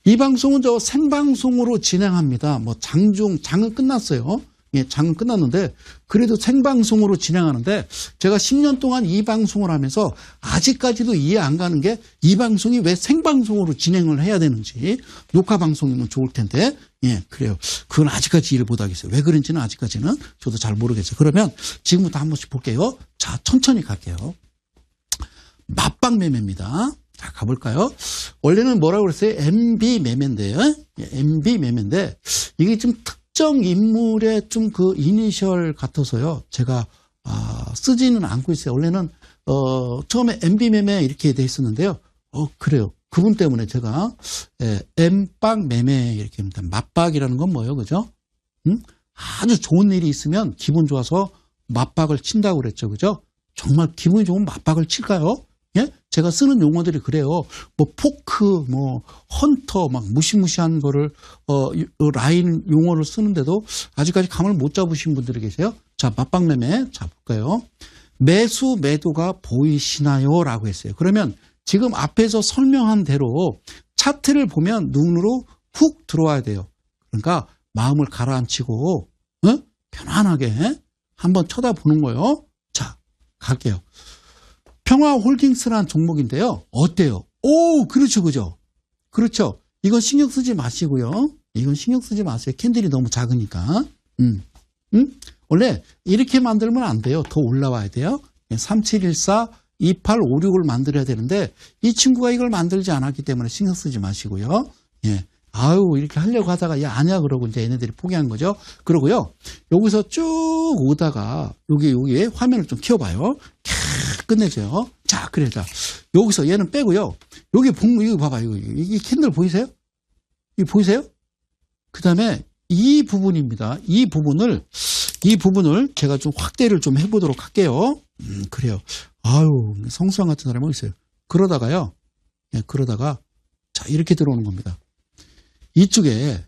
이 방송은 저 생방송으로 진행합니다. 뭐 장은 끝났어요. 예, 장은 끝났는데 그래도 생방송으로 진행하는데 제가 10년 동안 이 방송을 하면서 아직까지도 이해 안 가는 게 이 방송이 왜 생방송으로 진행을 해야 되는지 녹화 방송이면 좋을 텐데 예, 그래요. 그건 아직까지 이해를 못 하겠어요. 왜 그런지는 아직까지는 저도 잘 모르겠어요. 그러면 지금부터 한 번씩 볼게요. 자, 천천히 갈게요. 맞박 매매입니다. 자, 가볼까요? 원래는 뭐라고 그랬어요? MB 매매인데요. 예, MB 매매인데 이게 좀 특정 인물의 좀 그 이니셜 같아서요. 제가 쓰지는 않고 있어요. 원래는 처음에 MB 매매 이렇게 돼 있었는데요. 그래요. 그분 때문에 제가 M박 매매 이렇게 합니다. 맞박이라는 건 뭐예요? 그죠? 아주 좋은 일이 있으면 기분 좋아서 맞박을 친다고 그랬죠. 그죠? 정말 기분이 좋으면 맞박을 칠까요? 예? 제가 쓰는 용어들이 그래요. 뭐 포크, 뭐 헌터, 막 무시무시한 거를 라인 용어를 쓰는데도 아직까지 감을 못 잡으신 분들이 계세요. 자, 맞박 매매 자 볼까요? 매수 매도가 보이시나요? 라고 했어요. 그러면 지금 앞에서 설명한 대로 차트를 보면 눈으로 훅 들어와야 돼요. 그러니까 마음을 가라앉히고 편안하게 한번 쳐다보는 거예요. 자, 갈게요. 평화홀딩스라는 종목인데요. 어때요? 오, 그렇죠, 그죠? 그렇죠. 이건 신경 쓰지 마시고요. 이건 신경 쓰지 마세요. 캔들이 너무 작으니까. 원래 이렇게 만들면 안 돼요. 더 올라와야 돼요. 3714, 2856을 만들어야 되는데 이 친구가 이걸 만들지 않았기 때문에 신경 쓰지 마시고요. 예. 아유, 이렇게 하려고 하다가 야, 아니야 그러고 이제 얘네들이 포기한 거죠. 그러고요. 여기서 쭉 오다가 여기에 화면을 좀 키워봐요. 끝내줘요. 자, 그래. 자, 여기서 얘는 빼고요. 여기 이거 봐봐요. 이게 캔들 보이세요? 이거 보이세요? 그 다음에 이 부분입니다. 이 부분을 제가 좀 확대를 좀 해보도록 할게요. 그래요. 아유, 성수왕 같은 사람이 어디 있어요? 그러다가요. 예, 그러다가 자, 이렇게 들어오는 겁니다. 이쪽에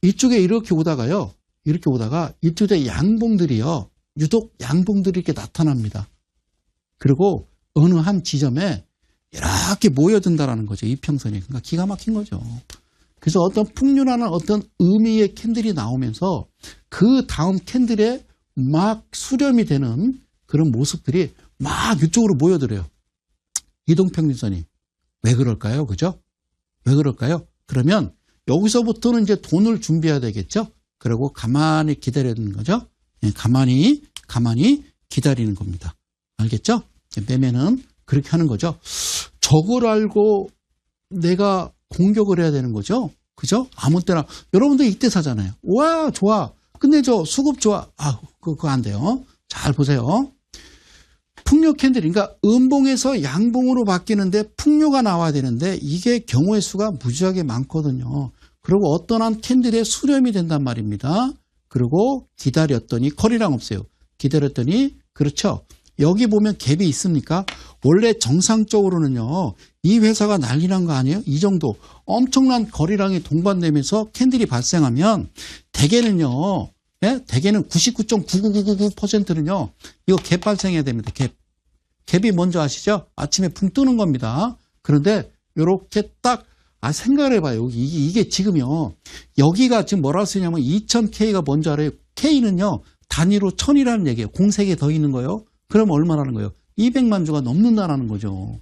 이렇게 오다가요. 이렇게 오다가 이쪽에 양봉들이요. 유독 양봉들이 이렇게 나타납니다. 그리고 어느 한 지점에 이렇게 모여든다라는 거죠. 이평선이. 그러니까 기가 막힌 거죠. 그래서 어떤 풍류라는 어떤 의미의 캔들이 나오면서 그 다음 캔들에 막 수렴이 되는 그런 모습들이 막 이쪽으로 모여들어요. 이동평균선이. 왜 그럴까요? 그죠? 왜 그럴까요? 그러면 여기서부터는 이제 돈을 준비해야 되겠죠? 그리고 가만히 기다려야 되는 거죠? 예, 가만히 기다리는 겁니다. 알겠죠? 매매는 그렇게 하는 거죠. 저걸 알고 내가 공격을 해야 되는 거죠. 그죠? 아무 때나. 여러분들 이때 사잖아요. 와, 좋아. 끝내줘. 수급 좋아. 그거 안 돼요. 잘 보세요. 풍요 캔들, 그러니까 음봉에서 양봉으로 바뀌는데 풍요가 나와야 되는데 이게 경우의 수가 무지하게 많거든요. 그리고 어떤 한 캔들에 수렴이 된단 말입니다. 그리고 기다렸더니 컬이랑 없어요. 기다렸더니 그렇죠. 여기 보면 갭이 있습니까? 원래 정상적으로는요. 이 회사가 난리난 거 아니에요? 이 정도 엄청난 거래량이 동반되면서 캔들이 발생하면 대개는요. 예? 대개는 99.99999%는요. 이거 갭 발생해야 됩니다. 갭이 뭔지 아시죠? 아침에 붕 뜨는 겁니다. 그런데 이렇게 딱 생각을 해봐요. 이게 지금요. 여기가 지금 뭐라고 쓰냐면 2000K가 뭔지 알아요? K는요. 단위로 1000이라는 얘기예요. 공 3개 더 있는 거예요. 그럼 얼마라는 거예요? 200만 주가 넘는다라는 거죠.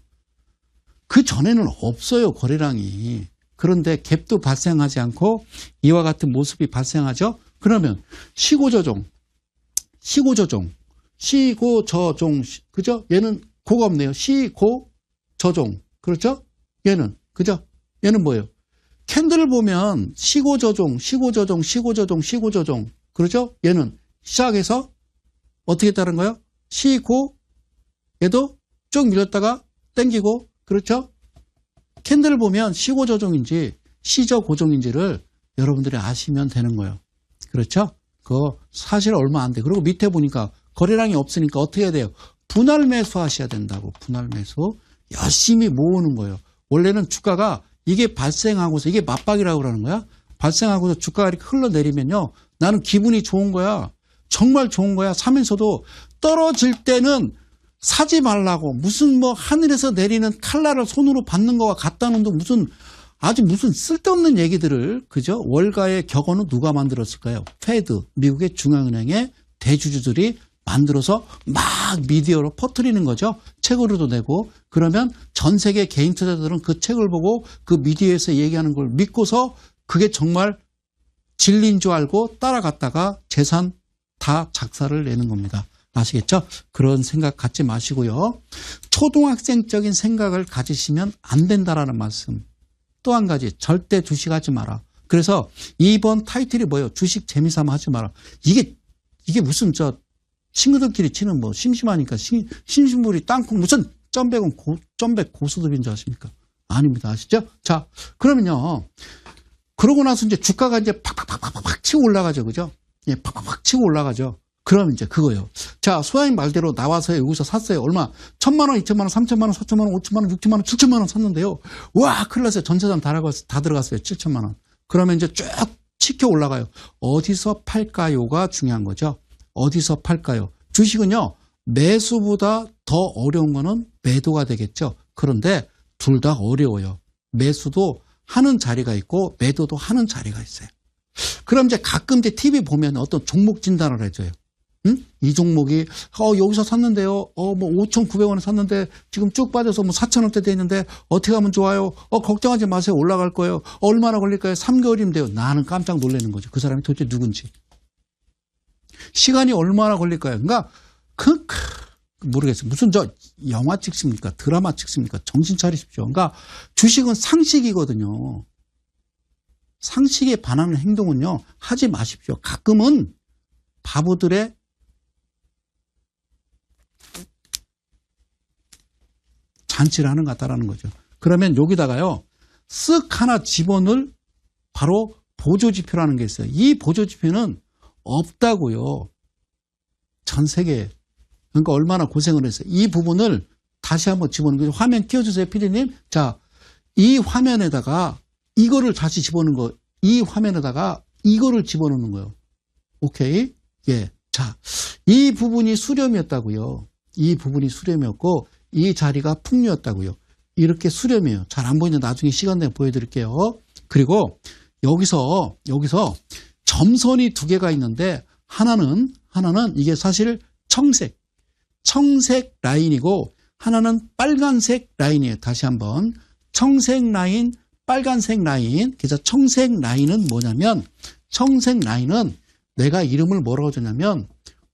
그 전에는 없어요. 거래량이. 그런데 갭도 발생하지 않고 이와 같은 모습이 발생하죠. 그러면 시고조정 시고저종. 시고저종. 그죠? 얘는 고가 없네요. 시고저종. 그렇죠? 얘는. 그죠? 얘는 뭐예요? 캔들을 보면 시고저종, 시고저종, 시고저종, 시고저종. 그렇죠? 얘는 시작해서 어떻게 따른 거예요? 시고, 얘도 쭉 밀렸다가 땡기고. 그렇죠? 캔들을 보면 시고저종인지 시저고종인지를 여러분들이 아시면 되는 거예요. 그렇죠? 그거 사실 얼마 안 돼. 그리고 밑에 보니까 거래량이 없으니까 어떻게 해야 돼요? 분할 매수 하셔야 된다고. 분할 매수. 열심히 모으는 거예요. 원래는 주가가 이게 발생하고서 이게 맞박이라고 그러는 거야. 발생하고서 주가가 이렇게 흘러내리면요. 나는 기분이 좋은 거야. 정말 좋은 거야. 사면서도 떨어질 때는 사지 말라고. 무슨 뭐 하늘에서 내리는 칼날을 손으로 받는 거와 같다는 둥 무슨 아주 무슨 쓸데없는 얘기들을 그죠? 월가의 격언은 누가 만들었을까요? 페드, 미국의 중앙은행의 대주주들이 만들어서 막 미디어로 퍼뜨리는 거죠. 책으로도 내고. 그러면 전 세계 개인 투자자들은 그 책을 보고 그 미디어에서 얘기하는 걸 믿고서 그게 정말 진리인 줄 알고 따라갔다가 재산 다 작사를 내는 겁니다. 아시겠죠? 그런 생각 갖지 마시고요. 초등학생적인 생각을 가지시면 안 된다라는 말씀. 또 한 가지, 절대 주식하지 마라. 그래서 이번 타이틀이 뭐예요? 주식 재미삼아 하지 마라. 이게 무슨 친구들끼리 치는 뭐 심심하니까 심심물이 땅콩 무슨 점백 고수들인 줄 아십니까? 아닙니다. 아시죠? 자, 그러면요. 그러고 나서 이제 주가가 이제 팍팍팍팍팍 치고 올라가죠. 그죠? 예, 팍팍팍 치고 올라가죠. 그럼 이제 그거예요. 자, 소장님 말대로 나와서 여기서 샀어요. 얼마? 1,000만 원, 2,000만 원, 3,000만 원, 4,000만 원, 5,000만 원, 6,000만 원, 7,000만 원 샀는데요. 와, 큰일 났어요. 전체장 다 들어갔어요. 7,000만 원. 그러면 이제 쭉 치켜 올라가요. 어디서 팔까요가 중요한 거죠. 어디서 팔까요? 주식은요. 매수보다 더 어려운 거는 매도가 되겠죠. 그런데 둘 다 어려워요. 매수도 하는 자리가 있고 매도도 하는 자리가 있어요. 그럼 이제 가끔 이제 TV 보면 어떤 종목 진단을 해줘요. 응? 이 종목이 여기서 샀는데요. 뭐 5,900원에 샀는데 지금 쭉 빠져서 뭐 4,000원대 돼 있는데 어떻게 하면 좋아요? 걱정하지 마세요. 올라갈 거예요. 얼마나 걸릴까요? 3개월이면 돼요. 나는 깜짝 놀라는 거죠. 그 사람이 도대체 누군지. 시간이 얼마나 걸릴까요? 그러니까 모르겠어요. 무슨 영화 찍습니까? 드라마 찍습니까? 정신 차리십시오. 그러니까 주식은 상식이거든요. 상식에 반하는 행동은요. 하지 마십시오. 가끔은 바보들의 잔치를 하는 것 같다라는 거죠. 그러면 여기다가요. 쓱 하나 집어넣을 바로 보조지표라는 게 있어요. 이 보조지표는 없다고요. 전 세계에. 그러니까 얼마나 고생을 했어요. 이 부분을 다시 한번 집어넣는 거죠. 화면 띄워주세요, 피디님. 자, 이 화면에다가 이거를 다시 집어넣는 거. 이 화면에다가 이거를 집어넣는 거예요. 오케이? 예. 자, 이 부분이 수렴이었다고요. 이 부분이 수렴이었고 이 자리가 풍류였다고요. 이렇게 수렴이에요. 잘 안 보이는데 나중에 시간 내에 보여드릴게요. 그리고 여기서 점선이 두 개가 있는데 하나는 이게 사실 청색 라인이고 하나는 빨간색 라인이에요. 다시 한번 청색 라인, 빨간색 라인. 그래서 청색 라인은 뭐냐면 청색 라인은 내가 이름을 뭐라고 줬냐면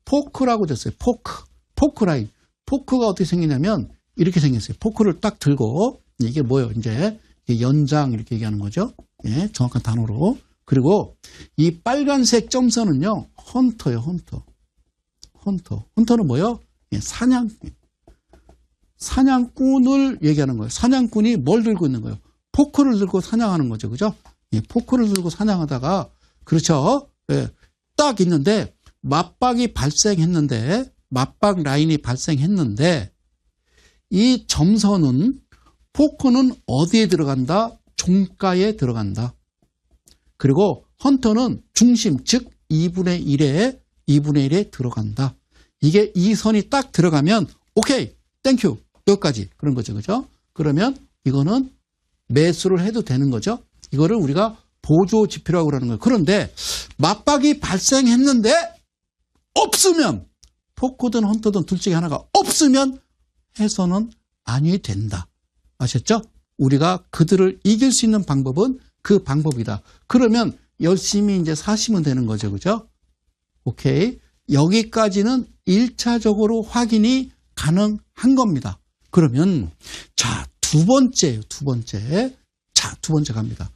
포크라고 줬어요. 포크 라인. 포크가 어떻게 생기냐면 이렇게 생겼어요. 포크를 딱 들고 이게 뭐예요? 이제 연장 이렇게 얘기하는 거죠. 예, 정확한 단어로. 그리고 이 빨간색 점선은요. 헌터예요. 헌터는 뭐예요? 예, 사냥꾼을 얘기하는 거예요. 사냥꾼이 뭘 들고 있는 거예요? 포크를 들고 사냥하는 거죠. 그죠? 예, 포크를 들고 사냥하다가 그렇죠? 예, 딱 있는데 맞박이 발생했는데 맞박 라인이 발생했는데 이 점선은 포크는 어디에 들어간다? 종가에 들어간다. 그리고 헌터는 중심 즉 2분의 1에 들어간다. 이게 이 선이 딱 들어가면 오케이 땡큐 여기까지 그런 거죠. 그죠? 그러면 이거는 매수를 해도 되는 거죠. 이거를 우리가 보조 지표라고 그러는 거예요. 그런데 맞박이 발생했는데 없으면 포크든 헌터든 둘 중에 하나가 없으면 해서는 아니 된다. 아셨죠? 우리가 그들을 이길 수 있는 방법은 그 방법이다. 그러면 열심히 이제 사시면 되는 거죠. 그죠? 오케이. 여기까지는 1차적으로 확인이 가능한 겁니다. 그러면 자, 두 번째. 자, 두 번째 갑니다.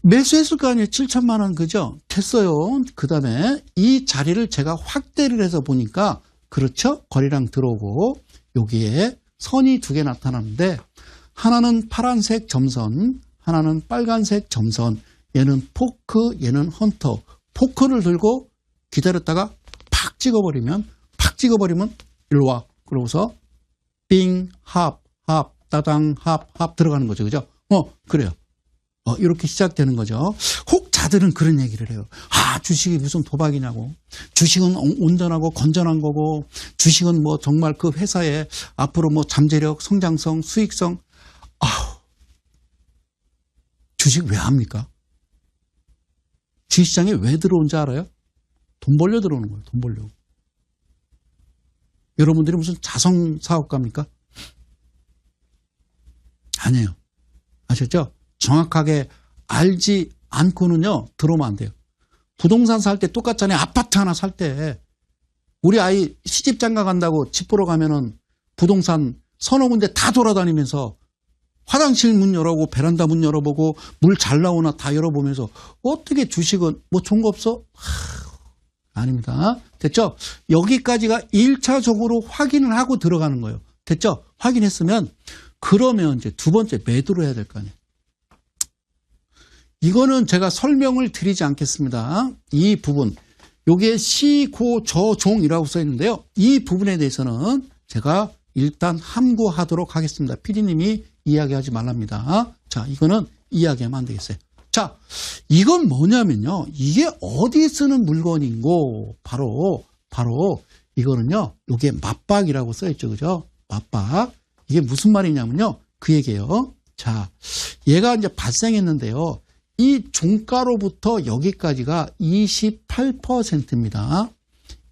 매수했을 거 아니에요. 7천만 원 그죠? 됐어요. 그 다음에 이 자리를 제가 확대를 해서 보니까 그렇죠? 거래량 들어오고 여기에 선이 두 개 나타나는데 하나는 파란색 점선, 하나는 빨간색 점선. 얘는 포크, 얘는 헌터. 포크를 들고 기다렸다가 팍 찍어버리면 일로 와. 그러고서 빙, 합, 따당, 합 들어가는 거죠. 그죠? 그래요. 이렇게 시작되는 거죠. 혹자들은 그런 얘기를 해요. 주식이 무슨 도박이냐고. 주식은 온전하고 건전한 거고, 주식은 뭐 정말 그 회사에 앞으로 뭐 잠재력, 성장성, 수익성. 주식 왜 합니까? 주식시장에 왜 들어온지 알아요? 돈 벌려 들어오는 거예요. 돈 벌려고. 여러분들이 무슨 자성사업가입니까? 아니에요. 아셨죠? 정확하게 알지 않고는요, 들어오면 안 돼요. 부동산 살 때 똑같잖아요. 아파트 하나 살 때. 우리 아이 시집 장가 간다고 집 보러 가면은 부동산 서너 군데 다 돌아다니면서 화장실 문 열어보고 베란다 문 열어보고 물 잘 나오나 다 열어보면서 어떻게 주식은 뭐 좋은 거 없어? 아닙니다. 됐죠? 여기까지가 1차적으로 확인을 하고 들어가는 거예요. 됐죠? 확인했으면 그러면 이제 두 번째 매도를 해야 될 거 아니에요. 이거는 제가 설명을 드리지 않겠습니다. 이 부분, 요게 시고저종이라고 써 있는데요. 이 부분에 대해서는 제가 일단 함구하도록 하겠습니다. PD님이 이야기하지 말랍니다. 자, 이거는 이야기하면 안 되겠어요. 자, 이건 뭐냐면요. 이게 어디에 쓰는 물건인고, 바로 이거는요. 요게 맞박이라고 써 있죠. 그죠? 맞박. 이게 무슨 말이냐면요. 그 얘기예요. 자, 얘가 이제 발생했는데요. 이 종가로부터 여기까지가 28%입니다.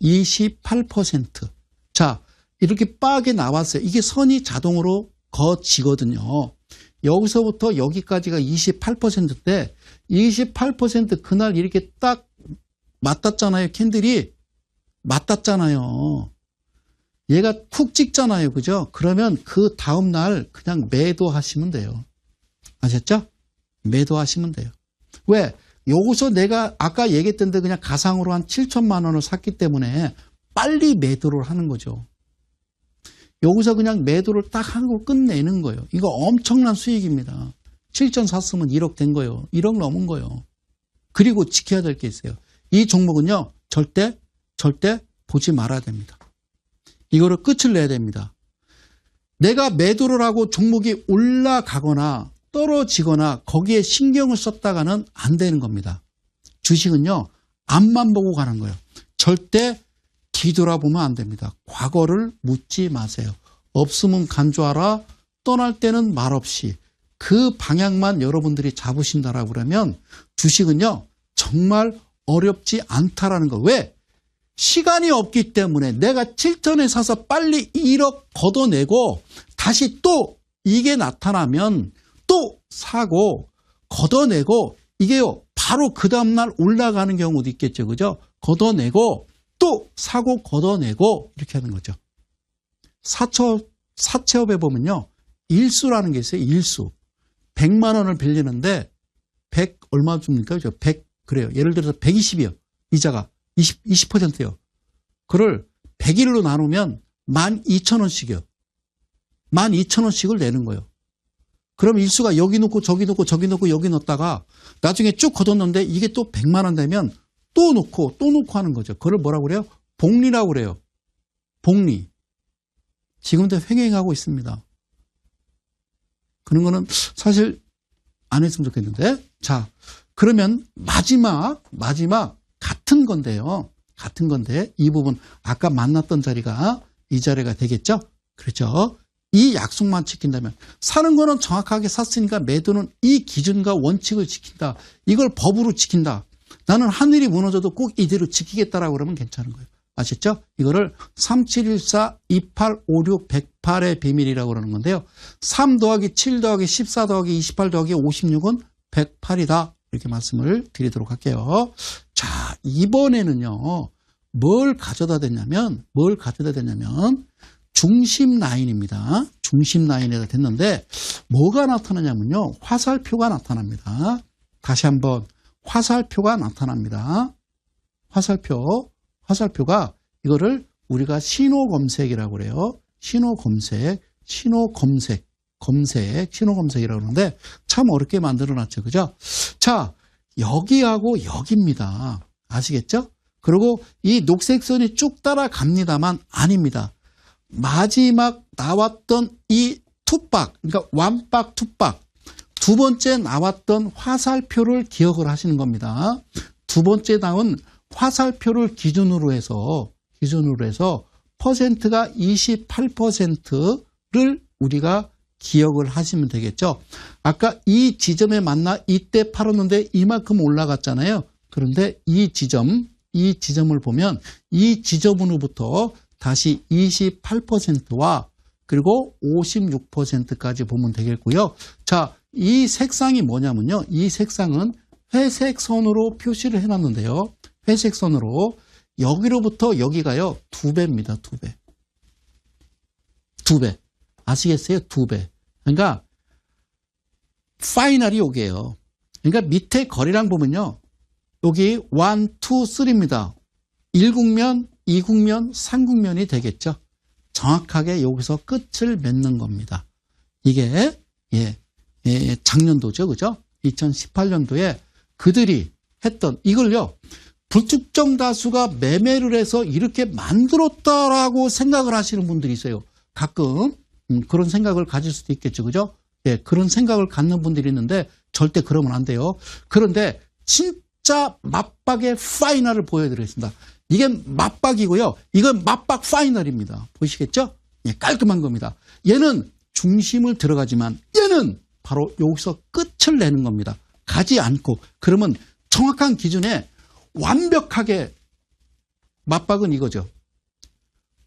28%. 자, 이렇게 빡에 나왔어요. 이게 선이 자동으로 거치거든요. 여기서부터 여기까지가 28%대 28% 그날 이렇게 딱 맞닿잖아요. 캔들이 맞닿잖아요. 얘가 쿡 찍잖아요. 그죠? 그러면 그 다음날 그냥 매도하시면 돼요. 아셨죠? 매도하시면 돼요. 왜? 여기서 내가 아까 얘기했던 데 그냥 가상으로 한 7천만 원을 샀기 때문에 빨리 매도를 하는 거죠. 여기서 그냥 매도를 딱 하고 끝내는 거예요. 이거 엄청난 수익입니다. 7천 샀으면 1억 된 거예요. 1억 넘은 거예요. 그리고 지켜야 될 게 있어요. 이 종목은요. 절대 보지 말아야 됩니다. 이거를 끝을 내야 됩니다. 내가 매도를 하고 종목이 올라가거나 떨어지거나 거기에 신경을 썼다가는 안 되는 겁니다. 주식은요. 앞만 보고 가는 거예요. 절대 뒤돌아보면 안 됩니다. 과거를 묻지 마세요. 없으면 간주하라. 떠날 때는 말없이 그 방향만 여러분들이 잡으신다라고 그러면 주식은요. 정말 어렵지 않다라는 거. 왜? 시간이 없기 때문에 내가 7천에 사서 빨리 1억 걷어내고 다시 또 이게 나타나면 또 사고 걷어내고 이게요. 바로 그 다음날 올라가는 경우도 있겠죠. 그죠? 걷어내고 또 사고 걷어내고 이렇게 하는 거죠. 사채업에 보면요. 일수라는 게 있어요. 일수. 100만 원을 빌리는데 100 얼마 줍니까? 그죠? 100 그래요. 예를 들어서 120이요. 이자가 20%요. 그를 100일로 나누면 12,000원씩이요. 12,000원씩을 내는 거예요. 그럼 일수가 여기 놓고 저기 놓고 저기 놓고 여기 넣었다가 나중에 쭉 걷었는데 이게 또 100만 원 되면 또 놓고 하는 거죠. 그걸 뭐라고 그래요? 복리라고 그래요. 복리. 지금도 횡행하고 있습니다. 그런 거는 사실 안 했으면 좋겠는데. 자, 그러면 마지막 같은 건데요. 같은 건데 이 부분 아까 만났던 자리가 이 자리가 되겠죠? 그렇죠? 이 약속만 지킨다면 사는 거는 정확하게 샀으니까 매도는 이 기준과 원칙을 지킨다. 이걸 법으로 지킨다. 나는 하늘이 무너져도 꼭 이대로 지키겠다라고 그러면 괜찮은 거예요. 아셨죠? 이거를 3714, 2856, 108의 비밀이라고 그러는 건데요. 3 더하기 7 더하기 14 더하기 28 더하기 56은 108이다. 이렇게 말씀을 드리도록 할게요. 자, 이번에는요. 뭘 가져다 댔냐면 중심 라인입니다. 중심 라인에다 댔는데 뭐가 나타나냐면요. 화살표가 나타납니다. 다시 한번 화살표가 나타납니다. 화살표가 이거를 우리가 신호 검색이라고 그래요. 신호 검색이라고 그러는데 참 어렵게 만들어놨죠. 그죠? 자, 여기하고 여기입니다. 아시겠죠? 그리고 이 녹색 선이 쭉 따라갑니다만 아닙니다. 마지막 나왔던 이 투박, 그러니까 완박 투박, 두 번째 나왔던 화살표를 기억을 하시는 겁니다. 두 번째 나온 화살표를 기준으로 해서 퍼센트가 28%를 우리가 기억을 하시면 되겠죠. 아까 이 지점에 만나 이때 팔았는데 이만큼 올라갔잖아요. 그런데 이 지점을 보면 이 지점으로부터 다시 28%와 그리고 56%까지 보면 되겠고요. 자, 이 색상이 뭐냐면요. 이 색상은 회색 선으로 표시를 해놨는데요. 회색 선으로 여기로부터 여기가요. 2배입니다. 2배. 아시겠어요? 2배. 그러니까 파이널이 여기에요. 그러니까 밑에 거리랑 보면요. 여기 1, 2, 3입니다. 1국면, 2국면, 3국면이 되겠죠. 정확하게 여기서 끝을 맺는 겁니다. 이게 작년도죠. 그죠? 2018년도에 그들이 했던 이걸요. 불특정 다수가 매매를 해서 이렇게 만들었다라고 생각을 하시는 분들이 있어요. 가끔 그런 생각을 가질 수도 있겠죠. 그죠? 예, 그런 생각을 갖는 분들이 있는데 절대 그러면 안 돼요. 그런데 진짜 맞박의 파이널을 보여드리겠습니다. 이게 맞박이고요. 이건 맞박 파이널입니다. 보시겠죠? 예, 깔끔한 겁니다. 얘는 중심을 들어가지만 얘는 바로 여기서 끝을 내는 겁니다. 가지 않고. 그러면 정확한 기준에 완벽하게 맞박은 이거죠.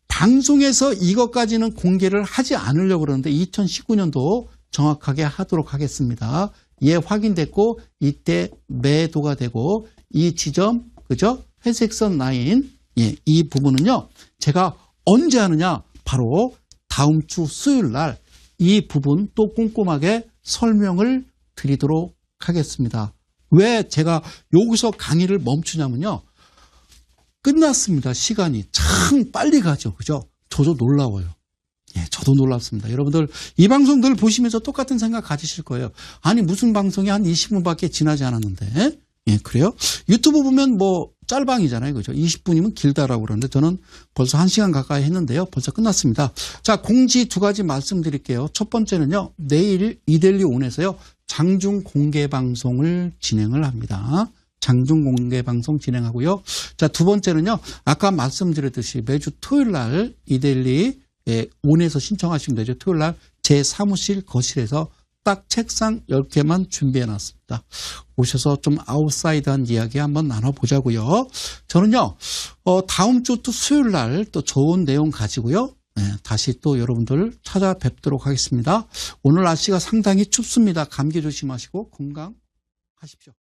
방송에서 이것까지는 공개를 하지 않으려고 그러는데 2019년도 정확하게 하도록 하겠습니다. 예, 확인됐고 이때 매도가 되고 이 지점, 그죠? 회색선 라인, 예, 이 부분은요. 제가 언제 하느냐? 바로 다음 주 수요일 날 이 부분 또 꼼꼼하게 설명을 드리도록 하겠습니다. 왜 제가 여기서 강의를 멈추냐면요. 끝났습니다. 시간이 참 빨리 가죠. 그죠? 저도 놀라워요. 예, 저도 놀랍습니다. 여러분들 이 방송들 보시면서 똑같은 생각 가지실 거예요. 아니 무슨 방송이 한 20분밖에 지나지 않았는데. 예, 그래요? 유튜브 보면 뭐 짤방이잖아요. 그죠? 20분이면 길다라고 그러는데 저는 벌써 1시간 가까이 했는데요. 벌써 끝났습니다. 자, 공지 2가지 말씀드릴게요. 첫 번째는요. 내일 이데일리 온에서요. 장중 공개 방송을 진행을 합니다. 장중 공개 방송 진행하고요. 자, 두 번째는요. 아까 말씀드렸듯이 매주 토요일 날 이데일리 온에서 신청하시면 되죠. 토요일 날 제 사무실 거실에서 딱 책상 10개만 준비해 놨습니다. 오셔서 좀 아웃사이드한 이야기 한번 나눠보자고요. 저는요. 다음 주 또 수요일 날 또 좋은 내용 가지고요. 네, 다시 또 여러분들 찾아뵙도록 하겠습니다. 오늘 날씨가 상당히 춥습니다. 감기 조심하시고 건강하십시오.